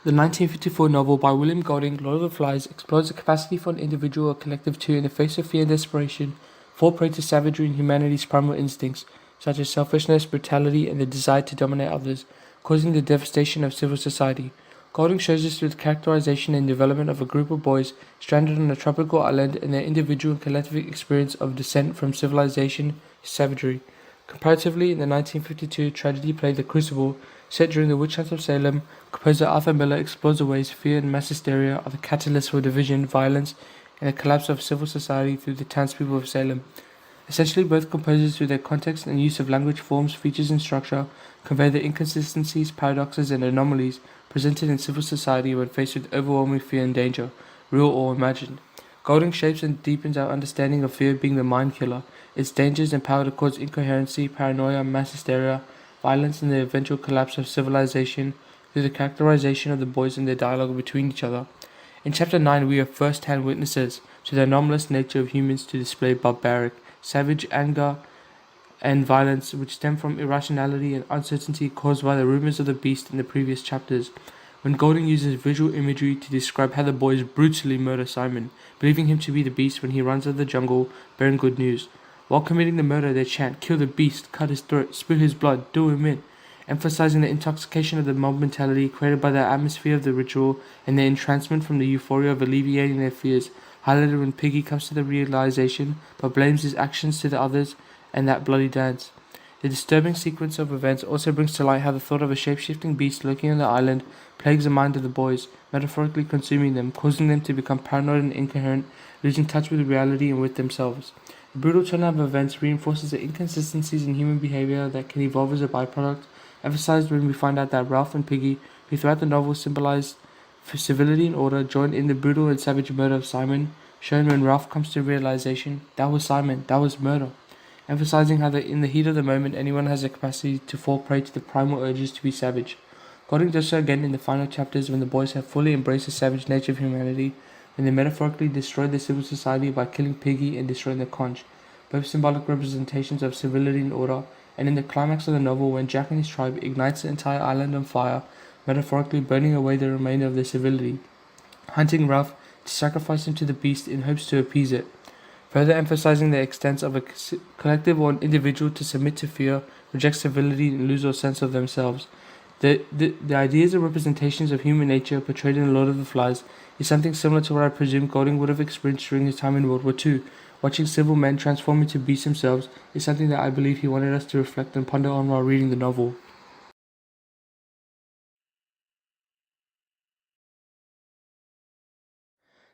The 1954 novel by William Golding, Lord of the Flies, explores the capacity for an individual or collective to, in the face of fear and desperation, fall prey to savagery and humanity's primal instincts, such as selfishness, brutality, and the desire to dominate others, causing the devastation of civil society. Golding shows us through the characterization and development of a group of boys stranded on a tropical island and their individual and collective experience of descent from civilization to savagery. Comparatively, in the 1952 tragedy play The Crucible, set during the witch hunt of Salem, composer Arthur Miller explores the ways fear and mass hysteria are the catalyst for division, violence, and the collapse of civil society through the townspeople of Salem. Essentially, both composers, through their context and use of language forms, features, and structure, convey the inconsistencies, paradoxes, and anomalies presented in civil society when faced with overwhelming fear and danger, real or imagined. Golding shapes and deepens our understanding of fear being the mind killer, its dangers and power to cause incoherency, paranoia, mass hysteria, violence, and the eventual collapse of civilization through the characterization of the boys and their dialogue between each other. In Chapter 9, we are first-hand witnesses to the anomalous nature of humans to display barbaric, savage anger and violence which stem from irrationality and uncertainty caused by the rumors of the beast in the previous chapters. When Golding uses visual imagery to describe how the boys brutally murder Simon, believing him to be the beast when he runs out of the jungle bearing good news. While committing the murder, they chant, "Kill the beast, cut his throat, spill his blood, do him in," emphasizing the intoxication of the mob mentality created by the atmosphere of the ritual and their entrancement from the euphoria of alleviating their fears, highlighted when Piggy comes to the realization but blames his actions to the others and that bloody dance. The disturbing sequence of events also brings to light how the thought of a shape-shifting beast lurking on the island plagues the mind of the boys, metaphorically consuming them, causing them to become paranoid and incoherent, losing touch with reality and with themselves. The brutal turn of events reinforces the inconsistencies in human behavior that can evolve as a byproduct, emphasized when we find out that Ralph and Piggy, who throughout the novel symbolized civility and order, joined in the brutal and savage murder of Simon, shown when Ralph comes to realization, that was Simon, that was murder, emphasizing how in the heat of the moment anyone has the capacity to fall prey to the primal urges to be savage. Golding does so again in the final chapters when the boys have fully embraced the savage nature of humanity, when they metaphorically destroy the civil society by killing Piggy and destroying the conch, both symbolic representations of civility and order, and in the climax of the novel when Jack and his tribe ignites the entire island on fire, metaphorically burning away the remainder of their civility, hunting Ralph to sacrifice him to the beast in hopes to appease it, further emphasizing the extent of a collective or an individual to submit to fear, reject civility, and lose all sense of themselves. The ideas and representations of human nature portrayed in The Lord of the Flies is something similar to what I presume Golding would have experienced during his time in World War II. Watching civil men transform into beasts themselves is something that I believe he wanted us to reflect and ponder on while reading the novel.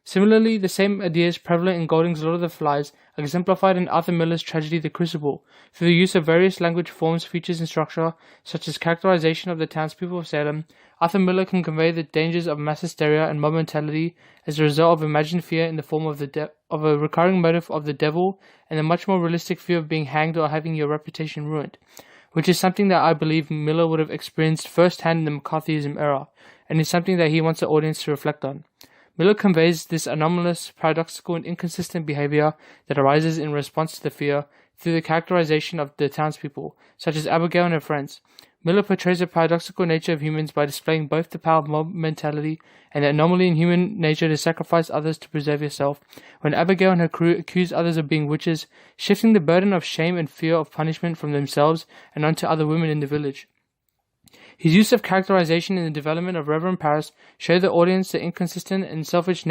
Similarly, the same ideas prevalent in Golding's Lord of the Flies are exemplified in Arthur Miller's tragedy The Crucible, through the use of various language forms, features, and structure, such as characterization of the townspeople of Salem. Arthur Miller can convey the dangers of mass hysteria and mob mentality as a result of imagined fear in the form of of a recurring motive of the devil and a much more realistic fear of being hanged or having your reputation ruined, which is something that I believe Miller would have experienced firsthand in the McCarthyism era, and is something that he wants the audience to reflect on. Miller conveys this anomalous, paradoxical, and inconsistent behavior that arises in response to the fear through the characterization of the townspeople, such as Abigail and her friends. Miller portrays the paradoxical nature of humans by displaying both the power of mob mentality and the anomaly in human nature to sacrifice others to preserve yourself, when Abigail and her crew accuse others of being witches, shifting the burden of shame and fear of punishment from themselves and onto other women in the village. His use of characterization in the development of Reverend Parris showed the audience the inconsistent and selfish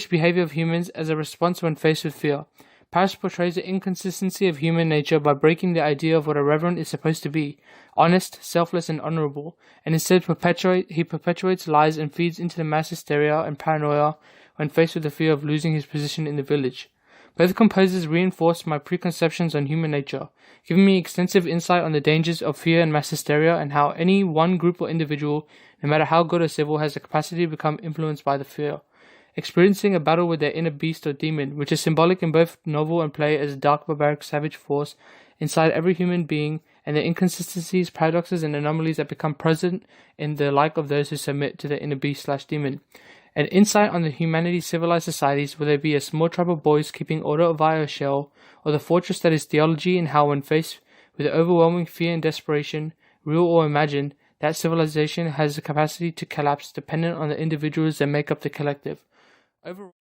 behavior of humans as a response when faced with fear. Parris portrays the inconsistency of human nature by breaking the idea of what a reverend is supposed to be, honest, selfless, and honorable, and instead he perpetuates lies and feeds into the mass hysteria and paranoia when faced with the fear of losing his position in the village. Both composers reinforced my preconceptions on human nature, giving me extensive insight on the dangers of fear and mass hysteria and how any one group or individual, no matter how good or civil, has the capacity to become influenced by the fear, experiencing a battle with their inner beast or demon, which is symbolic in both novel and play as a dark, barbaric, savage force inside every human being, and the inconsistencies, paradoxes, and anomalies that become present in the like of those who submit to the inner beast/demon. An insight on the humanity's civilized societies, whether it be a small tribe of boys keeping order via a shell, or the fortress that is theology, and how when faced with overwhelming fear and desperation, real or imagined, that civilization has the capacity to collapse dependent on the individuals that make up the collective. Overall,